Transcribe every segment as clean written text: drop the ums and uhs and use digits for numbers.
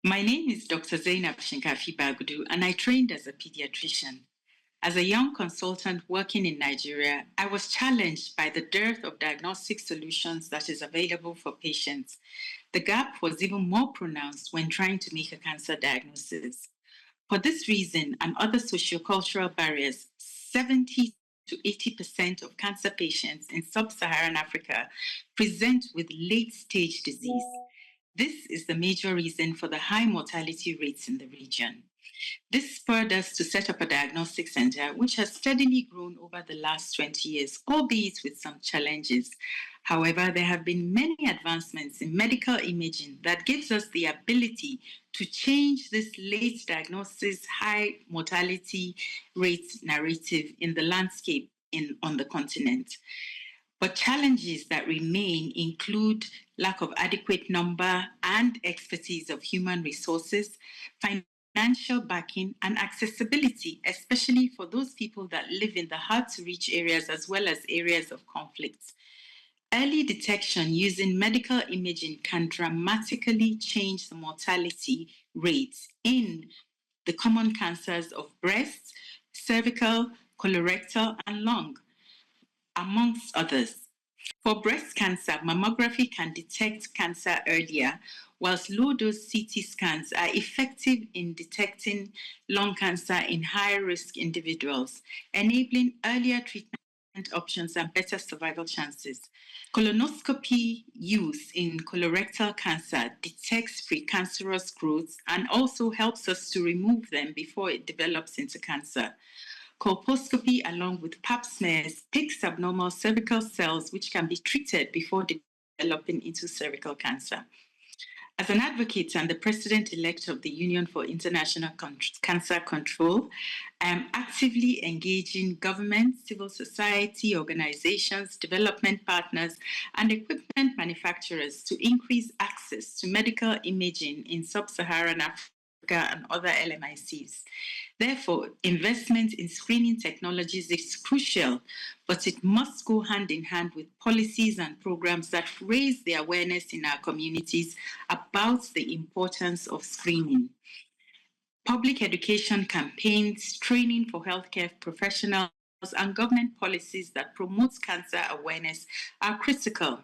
My name is Dr. Zainab Shinkafi Bagudu, and I trained as a pediatrician. As a young consultant working in Nigeria, I was challenged by the dearth of diagnostic solutions that is available for patients. The gap was even more pronounced when trying to make a cancer diagnosis. For this reason and other sociocultural barriers, 70 to 80% of cancer patients in sub-Saharan Africa present with late-stage disease. This is the major reason for the high mortality rates in the region. This spurred us to set up a diagnostic center, which has steadily grown over the last 20 years, albeit with some challenges. However, there have been many advancements in medical imaging that gives us the ability to change this late diagnosis, high mortality rate narrative in the landscape on the continent. But challenges that remain include lack of adequate number and expertise of human resources, financial backing, and accessibility, especially for those people that live in the hard-to-reach areas as well as areas of conflict. Early detection using medical imaging can dramatically change the mortality rates in the common cancers of breast, cervical, colorectal, and lung, amongst others. For breast cancer, mammography can detect cancer earlier, whilst low-dose CT scans are effective in detecting lung cancer in high-risk individuals, enabling earlier treatment options and better survival chances. Colonoscopy use in colorectal cancer detects precancerous growths and also helps us to remove them before it develops into cancer. Colposcopy, along with pap smears, picks abnormal cervical cells which can be treated before developing into cervical cancer. As an advocate and the president-elect of the Union for International Cancer Control, I am actively engaging government, civil society, organizations, development partners, and equipment manufacturers to increase access to medical imaging in sub-Saharan Africa and other LMICs. Therefore, investment in screening technologies is crucial, but it must go hand in hand with policies and programs that raise the awareness in our communities about the importance of screening. Public education campaigns, training for healthcare professionals, and government policies that promote cancer awareness are critical.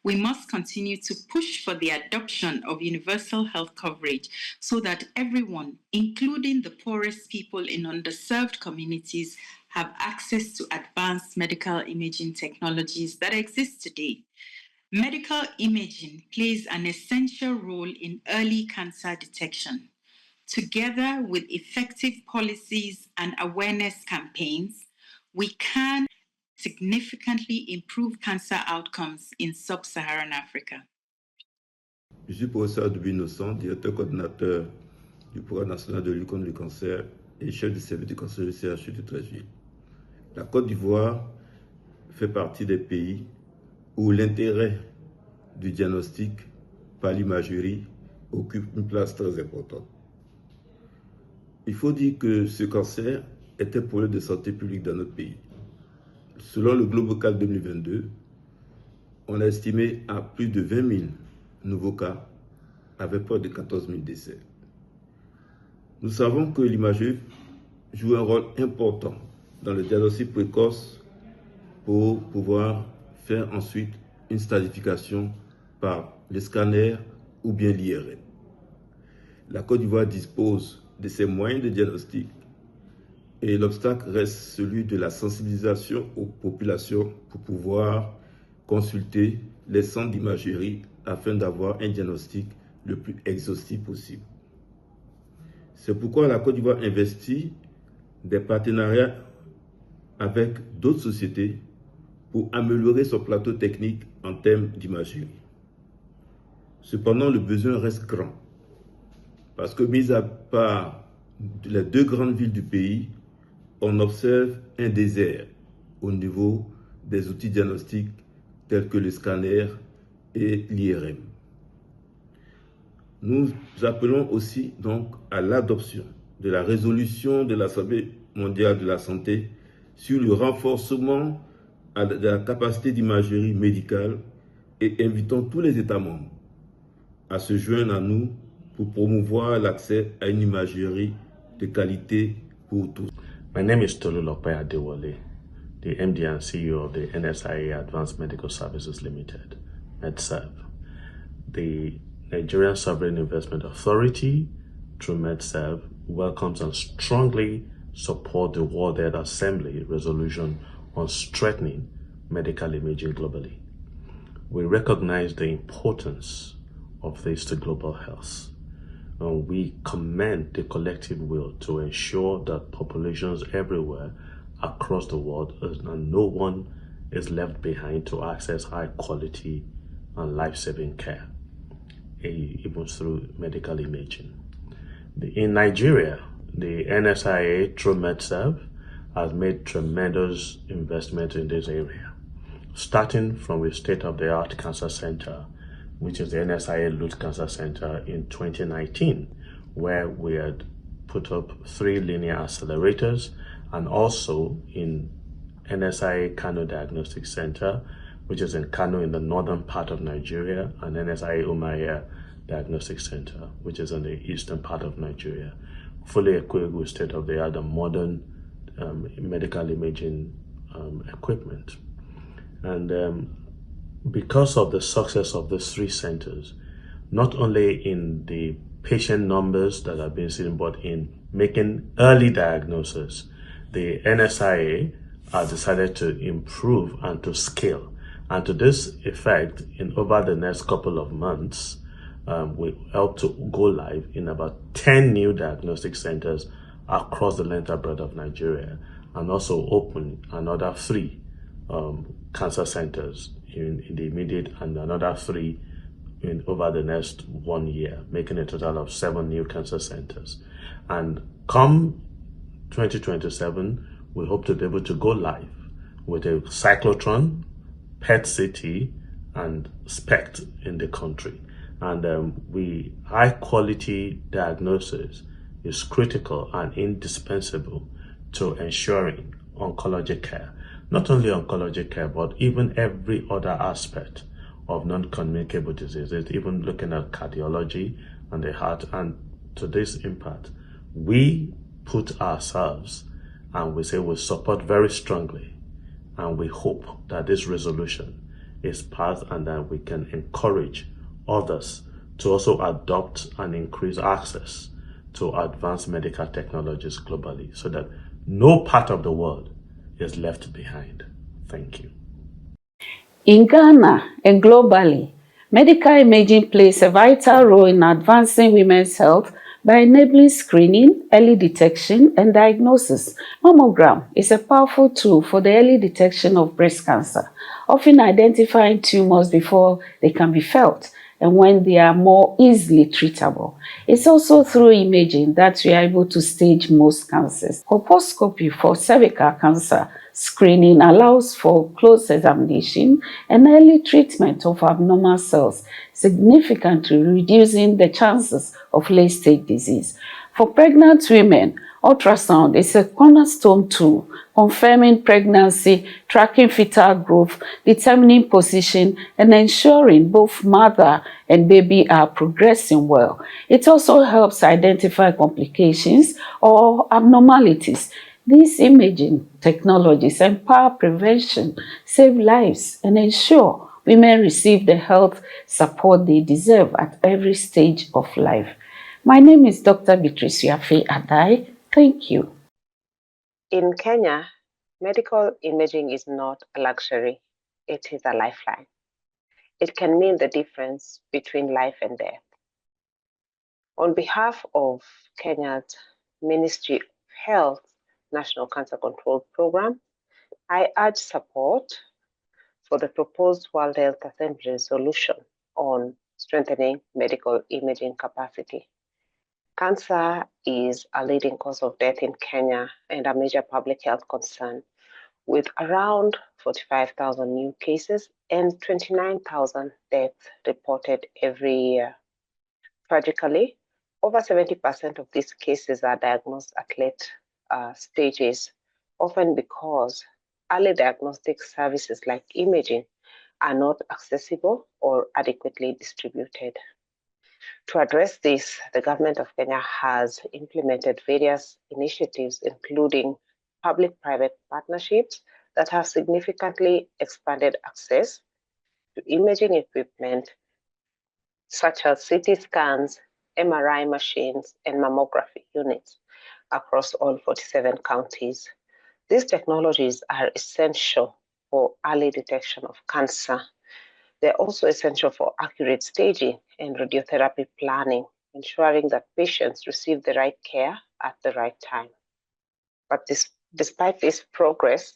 We must continue to push for the adoption of universal health coverage so that everyone, including the poorest people in underserved communities, have access to advanced medical imaging technologies that exist today. Medical imaging plays an essential role in early cancer detection. Together with effective policies and awareness campaigns, we can significantly improve cancer outcomes in sub-Saharan Africa. Je suis professeur Dubi Innocent, directeur coordinateur du programme national de lutte contre le cancer et chef du service du cancer du CHU de Treichville. La Côte d'Ivoire fait partie des pays où l'intérêt du diagnostic par l'imagerie occupe une place très importante. Il faut dire que ce cancer est un problème de santé publique dans notre pays. Selon le Globocal 2022, on a estimé à plus de 20 000 nouveaux cas avec près de 14 000 décès. Nous savons que l'imagerie joue un rôle important dans le diagnostic précoce pour pouvoir faire ensuite une stratification par le scanner ou bien l'IRM. La Côte d'Ivoire dispose de ces moyens de diagnostic et l'obstacle reste celui de la sensibilisation aux populations pour pouvoir consulter les centres d'imagerie afin d'avoir un diagnostic le plus exhaustif possible. C'est pourquoi la Côte d'Ivoire investit des partenariats avec d'autres sociétés pour améliorer son plateau technique en termes d'imagerie. Cependant, le besoin reste grand parce que, mis à part les deux grandes villes du pays, on observe un désert au niveau des outils diagnostiques tels que le scanner et l'IRM. Nous appelons aussi donc à l'adoption de la résolution de l'Assemblée mondiale de la santé sur le renforcement de la capacité d'imagerie médicale et invitons tous les États membres à se joindre à nous pour promouvoir l'accès à une imagerie de qualité pour tous. My name is Tolulope Adewale, the MD and CEO of the NSIA Advanced Medical Services Limited, MedServ. The Nigerian Sovereign Investment Authority, through MedServ, welcomes and strongly supports the World Health Assembly resolution on strengthening medical imaging globally. We recognize the importance of this to global health. And we commend the collective will to ensure that populations everywhere across the world and no one is left behind to access high quality and life-saving care, even through medical imaging. In Nigeria, the NSIA through MedServ has made tremendous investment in this area, starting from a state-of-the-art cancer center, which is the NSIA Lute Cancer Center in 2019, where we had put up 3 linear accelerators, and also in NSIA Kano Diagnostic Center, which is in Kano in the northern part of Nigeria, and NSIA Umaya Diagnostic Center, which is in the eastern part of Nigeria, fully equipped with state-of-the-art and modern medical imaging equipment. And because of the success of these 3 centers, not only in the patient numbers that have been seen, but in making early diagnosis, the NSIA has decided to improve and to scale. And to this effect, in over the next couple of months, we help to go live in about 10 new diagnostic centers across the length and breadth of Nigeria, and also open another 3 cancer centers in the immediate, and another 3 in over the next 1 year, making a total of 7 new cancer centers. And come 2027, we hope to be able to go live with a cyclotron, PET-CT, and SPECT in the country. And high quality diagnosis is critical and indispensable to ensuring oncology care. Not only oncology care, but even every other aspect of non-communicable diseases, even looking at cardiology and the heart. And to this impact, we put ourselves and we say we support very strongly, and we hope that this resolution is passed and that we can encourage others to also adopt and increase access to advanced medical technologies globally, so that no part of the world is left behind. Thank you. In Ghana and globally, medical imaging plays a vital role in advancing women's health by enabling screening, early detection, and diagnosis. Mammogram is a powerful tool for the early detection of breast cancer, often identifying tumors before they can be felt and when they are more easily treatable. It's also through imaging that we are able to stage most cancers. Colposcopy for cervical cancer screening allows for close examination and early treatment of abnormal cells, significantly reducing the chances of late-stage disease. For pregnant women, ultrasound is a cornerstone tool, confirming pregnancy, tracking fetal growth, determining position, and ensuring both mother and baby are progressing well. It also helps identify complications or abnormalities. These imaging technologies empower prevention, save lives, and ensure women receive the health support they deserve at every stage of life. My name is Dr. Beatrice Yafe Adai. Thank you. In Kenya, medical imaging is not a luxury, it is a lifeline. It can mean the difference between life and death. On behalf of Kenya's Ministry of Health National Cancer Control Program, I urge support for the proposed World Health Assembly resolution on strengthening medical imaging capacity. Cancer is a leading cause of death in Kenya and a major public health concern, with around 45,000 new cases and 29,000 deaths reported every year. Tragically, over 70% of these cases are diagnosed at late stages, often because early diagnostic services like imaging are not accessible or adequately distributed. To address this, the government of Kenya has implemented various initiatives, including public-private partnerships that have significantly expanded access to imaging equipment such as CT scans, MRI machines, and mammography units across all 47 counties. These technologies are essential for early detection of cancer. They're also essential for accurate staging and radiotherapy planning, ensuring that patients receive the right care at the right time. But despite this progress,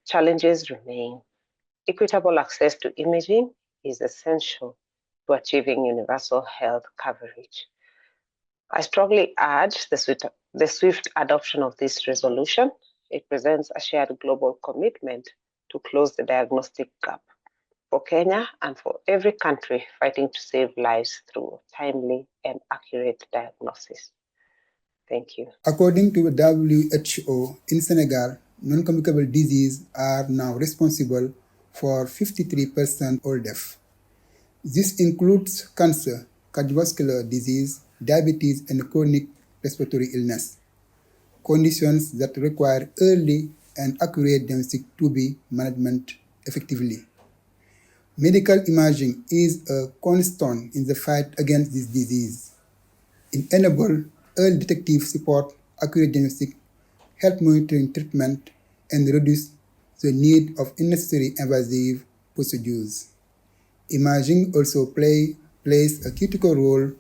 challenges remain. Equitable access to imaging is essential to achieving universal health coverage. I strongly urge the swift adoption of this resolution. It presents a shared global commitment to close the diagnostic gap for Kenya and for every country fighting to save lives through timely and accurate diagnosis. Thank you. According to WHO, in Senegal, non-communicable diseases are now responsible for 53% of all deaths. This includes cancer, cardiovascular disease, diabetes, and chronic respiratory illness, conditions that require early and accurate diagnostics to be managed effectively. Medical imaging is a cornerstone in the fight against this disease. It enables early detective support, accurate diagnostic, health monitoring treatment, and reduce the need of unnecessary invasive procedures. Imaging also plays a critical role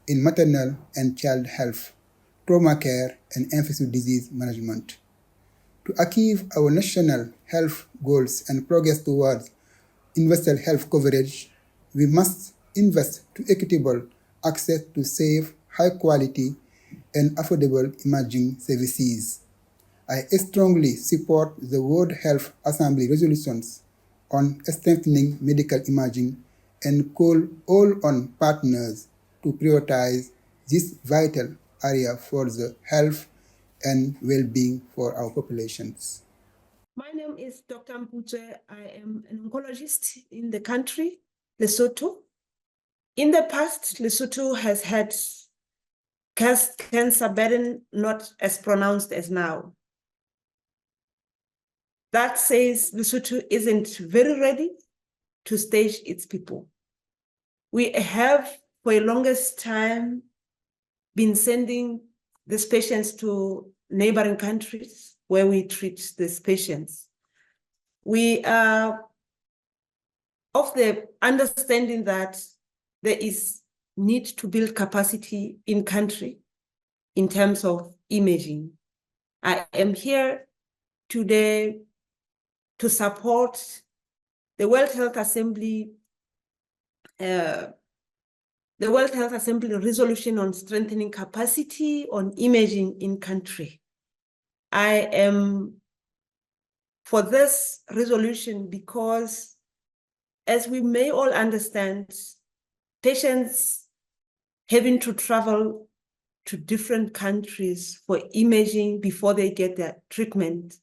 in maternal and child health, trauma care, and infectious disease management. To achieve our national health goals and progress towards universal health coverage, we must invest to equitable access to safe, high-quality, and affordable imaging services. I strongly support the World Health Assembly resolutions on strengthening medical imaging and call all on partners to prioritize this vital area for the health and well-being for our populations. My name is Dr. Mputse. I am an oncologist in the country, Lesotho. In the past, Lesotho has had cancer burden not as pronounced as now. That says Lesotho isn't very ready to stage its people. We have, for the longest time, been sending these patients to neighboring countries where we treat these patients. We are of the understanding that there is need to build capacity in country in terms of imaging. I am here today to support the World Health Assembly resolution on strengthening capacity on imaging in country. I am for this resolution because, as we may all understand, patients having to travel to different countries for imaging before they get their treatment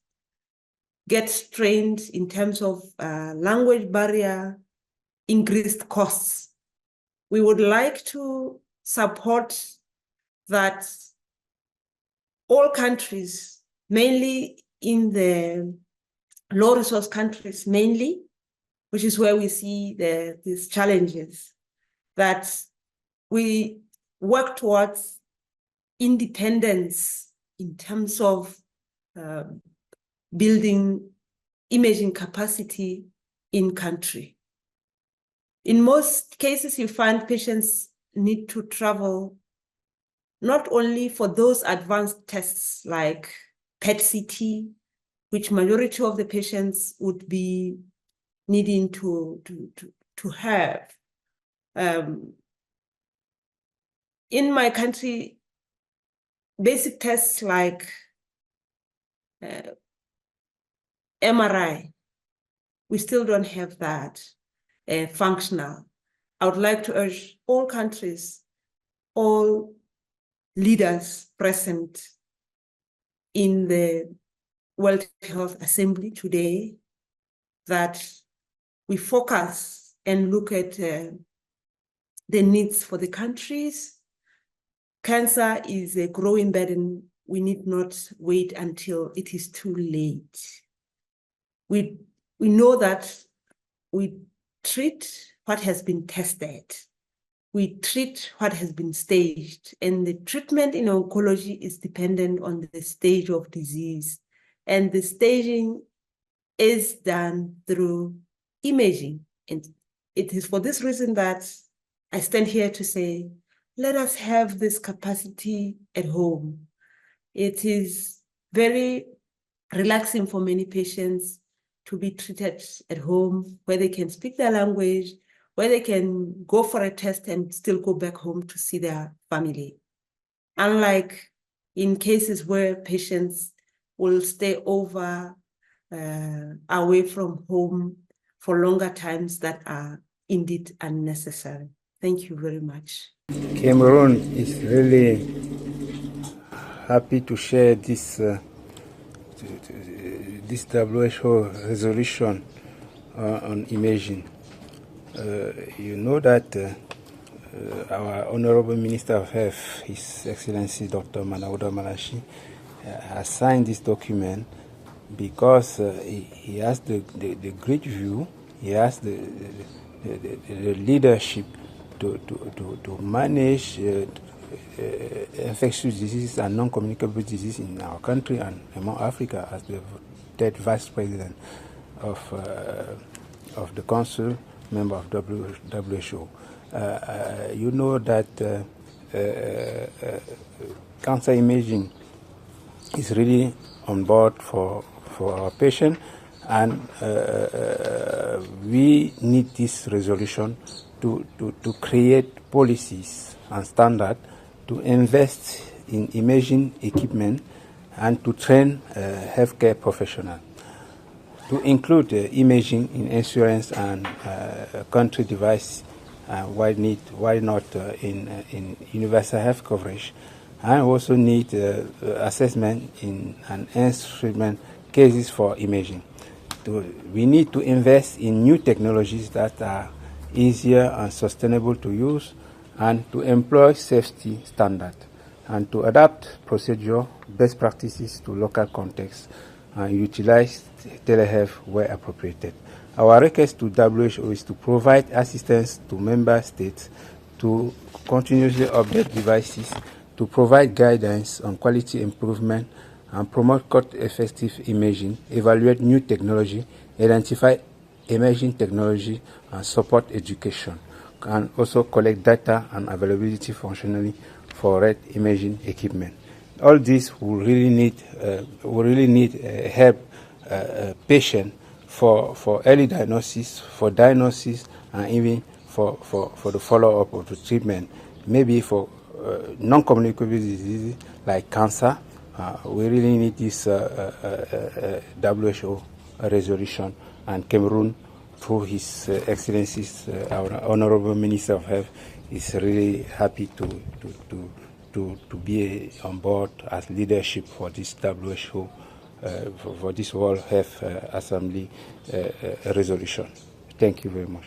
get strained in terms of language barrier, increased costs. We would like to support that all countries, mainly in the low resource countries mainly, which is where we see these challenges, that we work towards independence in terms of building imaging capacity in country. In most cases, you find patients need to travel not only for those advanced tests like PET-CT, which majority of the patients would be needing to have. In my country, basic tests like MRI, we still don't have that functional. I would like to urge all countries, all leaders present in the World Health Assembly today, that we focus and look at the needs for the countries. Cancer is a growing burden. We need not wait until it is too late. We know that we treat what has been tested. We treat what has been staged, and the treatment in oncology is dependent on the stage of disease. And the staging is done through imaging. And it is for this reason that I stand here to say, let us have this capacity at home. It is very relaxing for many patients to be treated at home, where they can speak their language, where they can go for a test and still go back home to see their family. Unlike in cases where patients will stay over away from home for longer times that are indeed unnecessary. Thank you very much. Cameroon is really happy to share this WHO resolution on imaging. You know that our Honorable Minister of Health, His Excellency Dr. Manauda Malashi, has signed this document because he has the great view, he has the leadership to manage infectious diseases and non-communicable diseases in our country and among Africa, as the third Vice President of the Council, member of WHO. You know that cancer imaging is really on board for our patient, and we need this resolution to create policies and standards to invest in imaging equipment and to train healthcare professionals, to include imaging in insurance and country device, why not in universal health coverage, and also need assessment in an instrument cases for imaging. We need to invest in new technologies that are easier and sustainable to use, and to employ safety standards, and to adapt procedure best practices to local context, and utilize telehealth where appropriate. Our request to WHO is to provide assistance to member states to continuously update devices, to provide guidance on quality improvement, and promote cost-effective imaging, evaluate new technology, identify emerging technology, and support education, and also collect data and availability functionally for red imaging equipment. All this will really need help patient for early diagnosis, for diagnosis, and even for the follow-up of the treatment. Maybe for non-communicable diseases like cancer, we really need this WHO resolution, and Cameroon, through His Excellencies, our Honorable Minister of Health, is really happy to be on board as leadership for this WHO, for this World Health Assembly resolution. Thank you very much.